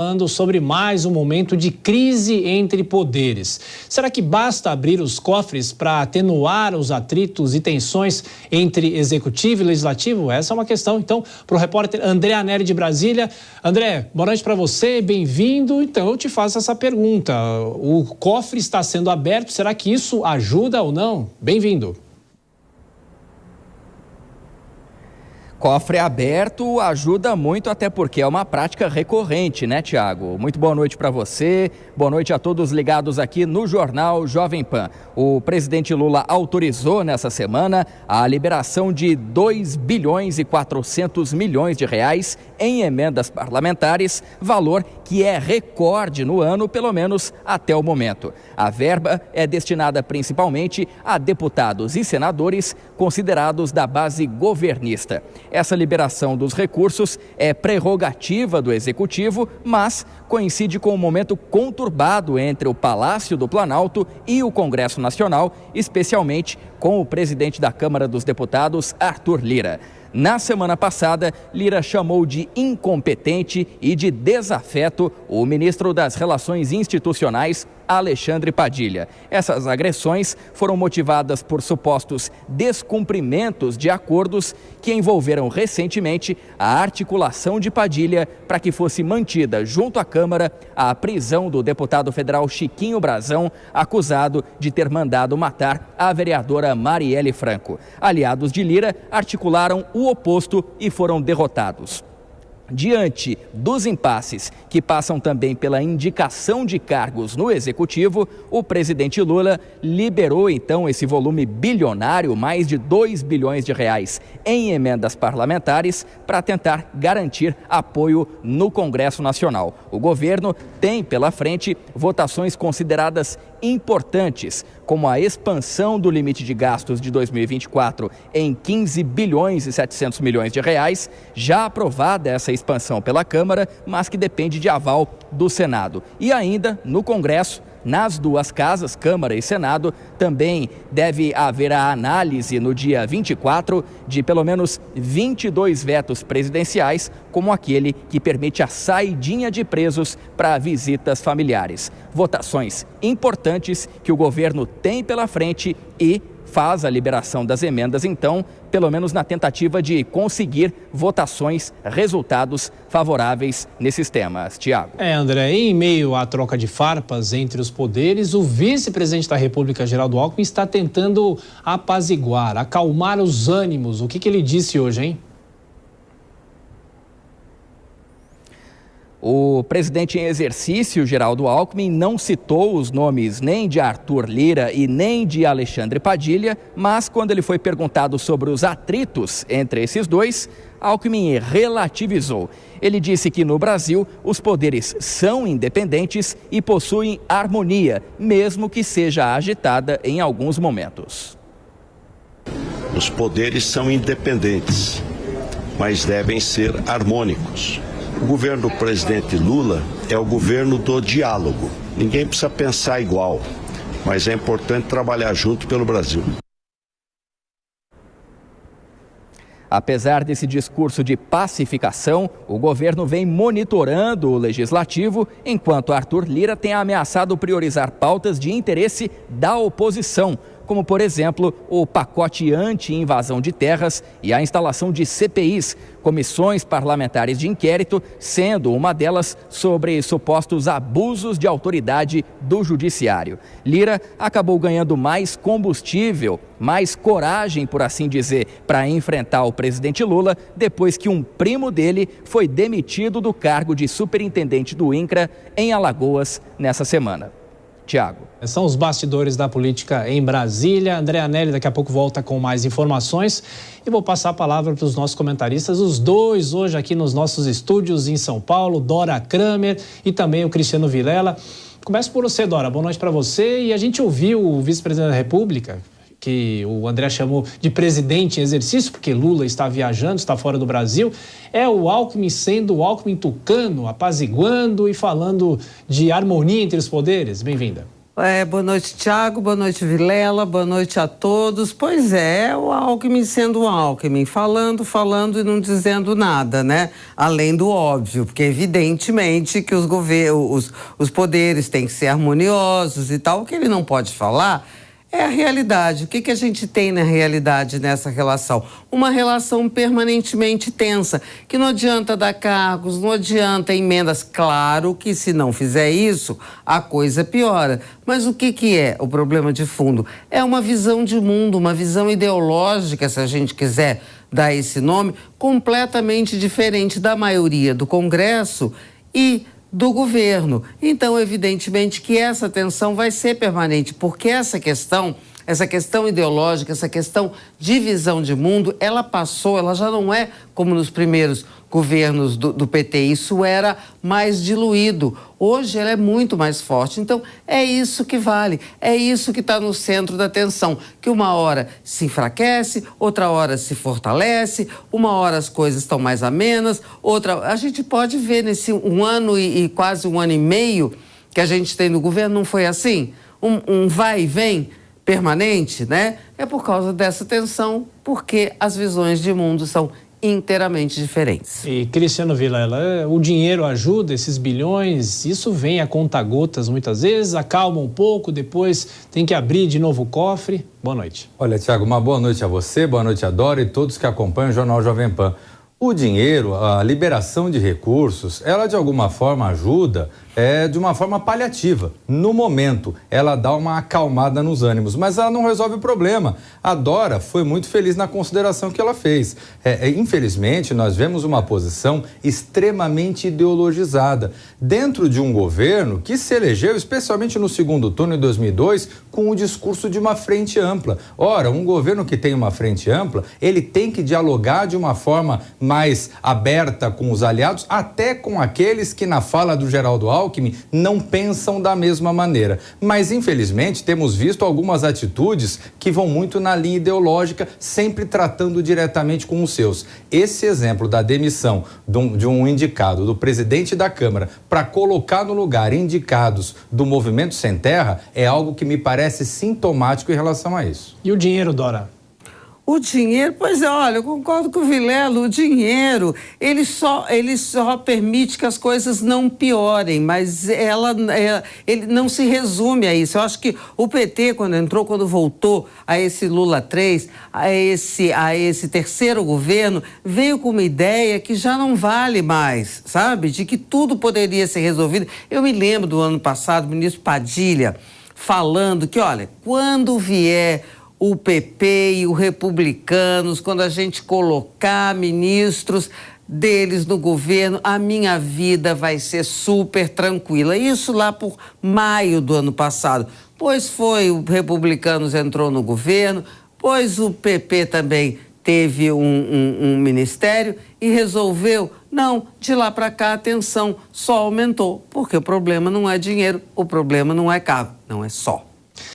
Falando sobre mais um momento de crise entre poderes. Será que basta abrir os cofres para atenuar os atritos e tensões entre executivo e legislativo? Essa é uma questão, então, para o repórter André Anelli de Brasília. André, boa noite para você, bem-vindo. Então, eu te faço essa pergunta. O cofre está sendo aberto, será que isso ajuda ou não? Bem-vindo. Cofre aberto ajuda muito, até porque é uma prática recorrente, né, Tiago? Muito boa noite para você, boa noite a todos ligados aqui no Jornal Jovem Pan. O presidente Lula autorizou nessa semana a liberação de 2 bilhões e 400 milhões de reais em emendas parlamentares, valor que é recorde no ano, pelo menos até o momento. A verba é destinada principalmente a deputados e senadores considerados da base governista. Essa liberação dos recursos é prerrogativa do Executivo, mas coincide com um momento conturbado entre o Palácio do Planalto e o Congresso Nacional, especialmente com o presidente da Câmara dos Deputados, Arthur Lira. Na semana passada, Lira chamou de incompetente e de desafeto o ministro das Relações Institucionais, Alexandre Padilha. Essas agressões foram motivadas por supostos descumprimentos de acordos que envolveram recentemente a articulação de Padilha para que fosse mantida junto à Câmara a prisão do deputado federal Chiquinho Brazão, acusado de ter mandado matar a vereadora Marielle Franco. Aliados de Lira articularam o oposto e foram derrotados. Diante dos impasses que passam também pela indicação de cargos no Executivo, o presidente Lula liberou então esse volume bilionário, mais de 2 bilhões de reais, em emendas parlamentares para tentar garantir apoio no Congresso Nacional. O governo tem pela frente votações consideradas importantes, como a expansão do limite de gastos de 2024 em 15 bilhões e 700 milhões de reais, já aprovada essa expansão pela Câmara, mas que depende de aval do Senado. E ainda, no Congresso, nas duas casas, Câmara e Senado, também deve haver a análise no dia 24 de pelo menos 22 vetos presidenciais, como aquele que permite a saidinha de presos para visitas familiares. Votações importantes que o governo tem pela frente e faz a liberação das emendas, então, pelo menos na tentativa de conseguir votações, resultados favoráveis nesses temas. Tiago. André, em meio à troca de farpas entre os poderes, o vice-presidente da República, Geraldo Alckmin, está tentando apaziguar, acalmar os ânimos. O que ele disse hoje, hein? O presidente em exercício, Geraldo Alckmin, não citou os nomes nem de Arthur Lira e nem de Alexandre Padilha, mas quando ele foi perguntado sobre os atritos entre esses dois, Alckmin relativizou. Ele disse que no Brasil os poderes são independentes e possuem harmonia, mesmo que seja agitada em alguns momentos. Os poderes são independentes, mas devem ser harmônicos. O governo do presidente Lula é o governo do diálogo. Ninguém precisa pensar igual, mas é importante trabalhar junto pelo Brasil. Apesar desse discurso de pacificação, o governo vem monitorando o legislativo, enquanto Arthur Lira tem ameaçado priorizar pautas de interesse da oposição, como, por exemplo, o pacote anti-invasão de terras e a instalação de CPIs, comissões parlamentares de inquérito, sendo uma delas sobre supostos abusos de autoridade do judiciário. Lira acabou ganhando mais combustível, mais coragem, por assim dizer, para enfrentar o presidente Lula, depois que um primo dele foi demitido do cargo de superintendente do INCRA em Alagoas nessa semana. Tiago. São os bastidores da política em Brasília. André Anelli daqui a pouco volta com mais informações. E vou passar a palavra para os nossos comentaristas, os dois hoje aqui nos nossos estúdios em São Paulo, Dora Kramer e também o Cristiano Vilela. Começo por você, Dora. Boa noite para você. E a gente ouviu o vice-presidente da República, que o André chamou de presidente em exercício, porque Lula está viajando, está fora do Brasil, é o Alckmin sendo o Alckmin tucano, apaziguando e falando de harmonia entre os poderes. Bem-vinda. Boa noite, Tiago, boa noite, Vilela, boa noite a todos. Pois é, o Alckmin sendo o Alckmin, falando e não dizendo nada, né? Além do óbvio, porque evidentemente que os poderes têm que ser harmoniosos e tal. O que ele não pode falar é a realidade. O que a gente tem na realidade nessa relação? Uma relação permanentemente tensa, que não adianta dar cargos, não adianta emendas. Claro que se não fizer isso, a coisa piora. Mas o que é o problema de fundo? É uma visão de mundo, uma visão ideológica, se a gente quiser dar esse nome, completamente diferente da maioria do Congresso e do governo. Então, evidentemente que essa tensão vai ser permanente, porque essa questão ideológica, essa questão de visão de mundo, ela passou, ela já não é como nos primeiros governos do PT, isso era mais diluído. Hoje ela é muito mais forte. Então, é isso que vale, é isso que está no centro da tensão, que uma hora se enfraquece, outra hora se fortalece, uma hora as coisas estão mais amenas, outra... A gente pode ver nesse 1 ano e quase 1 ano e meio que a gente tem no governo, não foi assim? Um vai e vem permanente, né? É por causa dessa tensão, porque as visões de mundo são inteiramente diferentes. E, Cristiano Vilela, o dinheiro ajuda, esses bilhões, isso vem a conta-gotas muitas vezes, acalma um pouco, depois tem que abrir de novo o cofre. Boa noite. Olha, Tiago, uma boa noite a você, boa noite a Dora e todos que acompanham o Jornal Jovem Pan. O dinheiro, a liberação de recursos, ela de alguma forma ajuda, de uma forma paliativa. No momento, ela dá uma acalmada nos ânimos, mas ela não resolve o problema. A Dora foi muito feliz na consideração que ela fez. Infelizmente, nós vemos uma posição extremamente ideologizada dentro de um governo que se elegeu, especialmente no segundo turno em 2002, com o discurso de uma frente ampla. Ora, um governo que tem uma frente ampla, ele tem que dialogar de uma forma mais aberta com os aliados, até com aqueles que, na fala do Geraldo Alckmin, não pensam da mesma maneira. Mas, infelizmente, temos visto algumas atitudes que vão muito na linha ideológica, sempre tratando diretamente com os seus. Esse exemplo da demissão de um indicado, do presidente da Câmara, para colocar no lugar indicados do Movimento Sem Terra, é algo que me parece sintomático em relação a isso. E o dinheiro, Dora? O dinheiro, pois é, olha, eu concordo com o Vilela, o dinheiro, ele só permite que as coisas não piorem, mas ele não se resume a isso. Eu acho que o PT, quando voltou a esse Lula 3, a esse terceiro governo, veio com uma ideia que já não vale mais, sabe? De que tudo poderia ser resolvido. Eu me lembro do ano passado, o ministro Padilha falando que, olha, quando vier o PP e os republicanos, quando a gente colocar ministros deles no governo, a minha vida vai ser super tranquila. Isso lá por maio do ano passado. Pois foi, o republicanos entrou no governo, pois o PP também teve um ministério e resolveu, não, de lá para cá a tensão só aumentou, porque o problema não é dinheiro, o problema não é cargo, não é só.